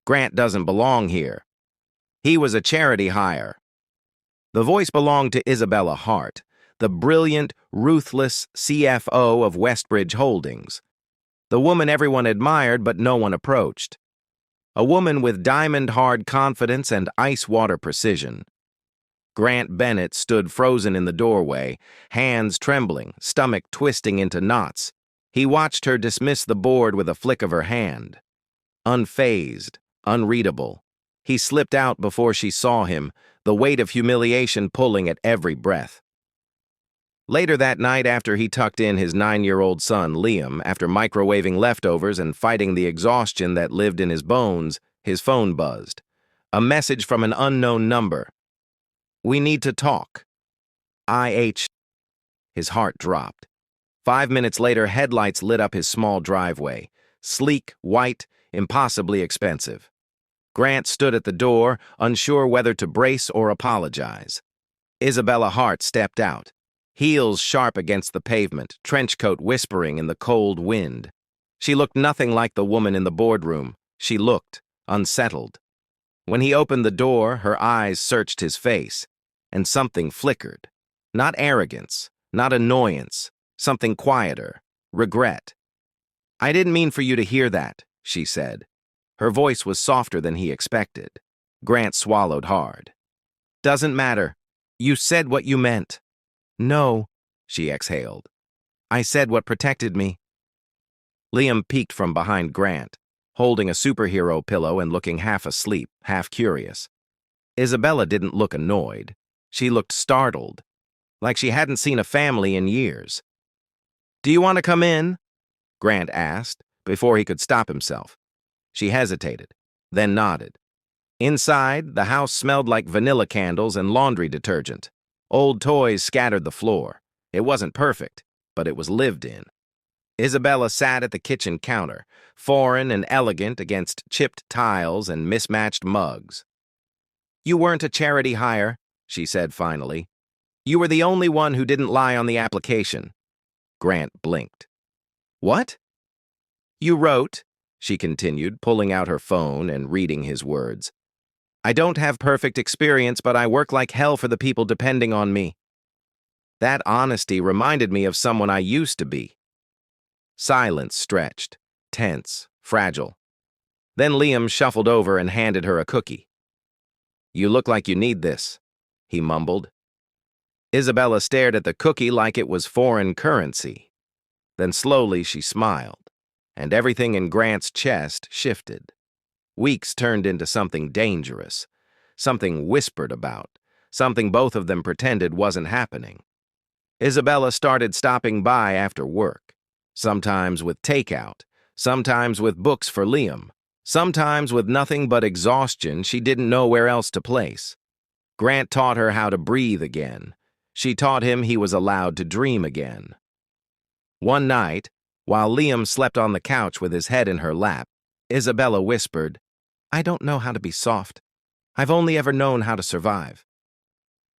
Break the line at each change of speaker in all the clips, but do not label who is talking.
Grant doesn't belong here. He was a charity hire. The voice belonged to Isabella Hart, the brilliant, ruthless CFO of Westbridge Holdings. The woman everyone admired but no one approached. A woman with diamond-hard confidence and ice-water precision. Grant Bennett stood frozen in the doorway, hands trembling, stomach twisting into knots. He watched her dismiss the board with a flick of her hand. Unfazed, unreadable. He slipped out before she saw him, the weight of humiliation pulling at every breath. Later that night, after he tucked in his 9-year-old son, Liam, after microwaving leftovers and fighting the exhaustion that lived in his bones, his phone buzzed. A message from an unknown number. "We need to talk." IH. His heart dropped. 5 minutes later, headlights lit up his small driveway. Sleek, white, impossibly expensive. Grant stood at the door, unsure whether to brace or apologize. Isabella Hart stepped out. Heels sharp against the pavement, trench coat whispering in the cold wind. She looked nothing like the woman in the boardroom. She looked unsettled. When he opened the door, her eyes searched his face, and something flickered. Not arrogance, not annoyance, something quieter, regret. "I didn't mean for you to hear that," she said. Her voice was softer than he expected. Grant swallowed hard. "Doesn't matter. You said what you meant." "No," she exhaled. "I said what protected me." Liam peeked from behind Grant, holding a superhero pillow and looking half asleep, half curious. Isabella didn't look annoyed. She looked startled, like she hadn't seen a family in years. "Do you want to come in?" Grant asked, before he could stop himself. She hesitated, then nodded. Inside, the house smelled like vanilla candles and laundry detergent. Old toys scattered the floor. It wasn't perfect, but it was lived in. Isabella sat at the kitchen counter, foreign and elegant against chipped tiles and mismatched mugs. "You weren't a charity hire," she said finally. "You were the only one who didn't lie on the application." Grant blinked. "What?" "You wrote," she continued, pulling out her phone and reading his words. "I don't have perfect experience, but I work like hell for the people depending on me." That honesty reminded me of someone I used to be. Silence stretched, tense, fragile. Then Liam shuffled over and handed her a cookie. "You look like you need this," he mumbled. Isabella stared at the cookie like it was foreign currency. Then slowly she smiled, and everything in Grant's chest shifted. Weeks turned into something dangerous, something whispered about, something both of them pretended wasn't happening. Isabella started stopping by after work, sometimes with takeout, sometimes with books for Liam, sometimes with nothing but exhaustion she didn't know where else to place. Grant taught her how to breathe again. She taught him he was allowed to dream again. One night, while Liam slept on the couch with his head in her lap, Isabella whispered, "I don't know how to be soft. I've only ever known how to survive."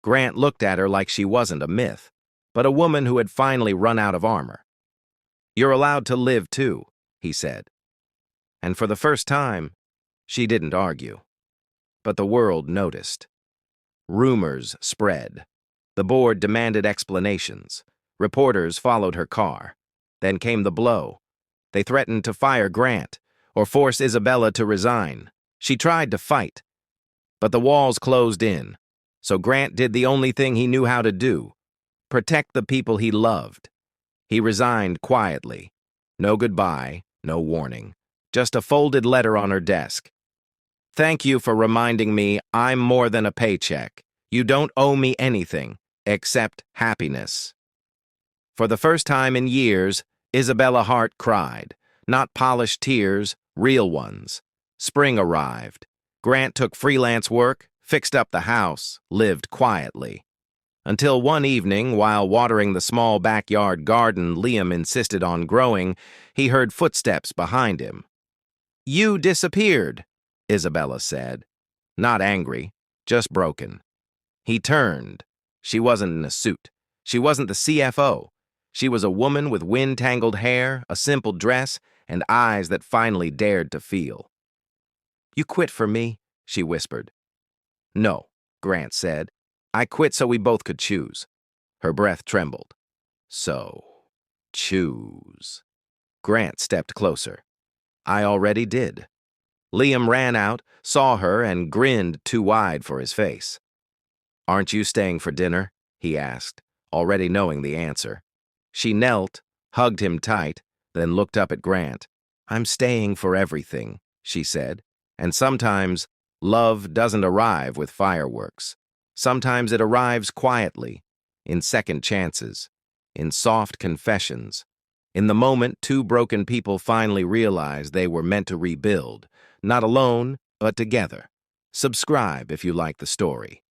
Grant looked at her like she wasn't a myth, but a woman who had finally run out of armor. "You're allowed to live too," he said. And for the first time, she didn't argue. But the world noticed. Rumors spread. The board demanded explanations. Reporters followed her car. Then came the blow. They threatened to fire Grant or force Isabella to resign. She tried to fight, but the walls closed in. So Grant did the only thing he knew how to do: protect the people he loved. He resigned quietly. No goodbye, no warning. Just a folded letter on her desk. "Thank you for reminding me I'm more than a paycheck. You don't owe me anything, except happiness." For the first time in years, Isabella Hart cried. Not polished tears, real ones. Spring arrived. Grant took freelance work, fixed up the house, lived quietly. Until one evening, while watering the small backyard garden Liam insisted on growing, he heard footsteps behind him. "You disappeared," Isabella said. Not angry, just broken. He turned. She wasn't in a suit. She wasn't the CFO. She was a woman with wind-tangled hair, a simple dress, and eyes that finally dared to feel. You quit for me? She whispered. No, Grant said. I quit so we both could choose. Her breath trembled. So, choose. Grant stepped closer. I already did. Liam ran out, saw her, and grinned too wide for his face. Aren't you staying for dinner? He asked, already knowing the answer. She knelt, hugged him tight, then looked up at Grant. I'm staying for everything, she said. And sometimes, love doesn't arrive with fireworks. Sometimes it arrives quietly, in second chances, in soft confessions. In the moment, two broken people finally realized they were meant to rebuild, not alone, but together. Subscribe if you like the story.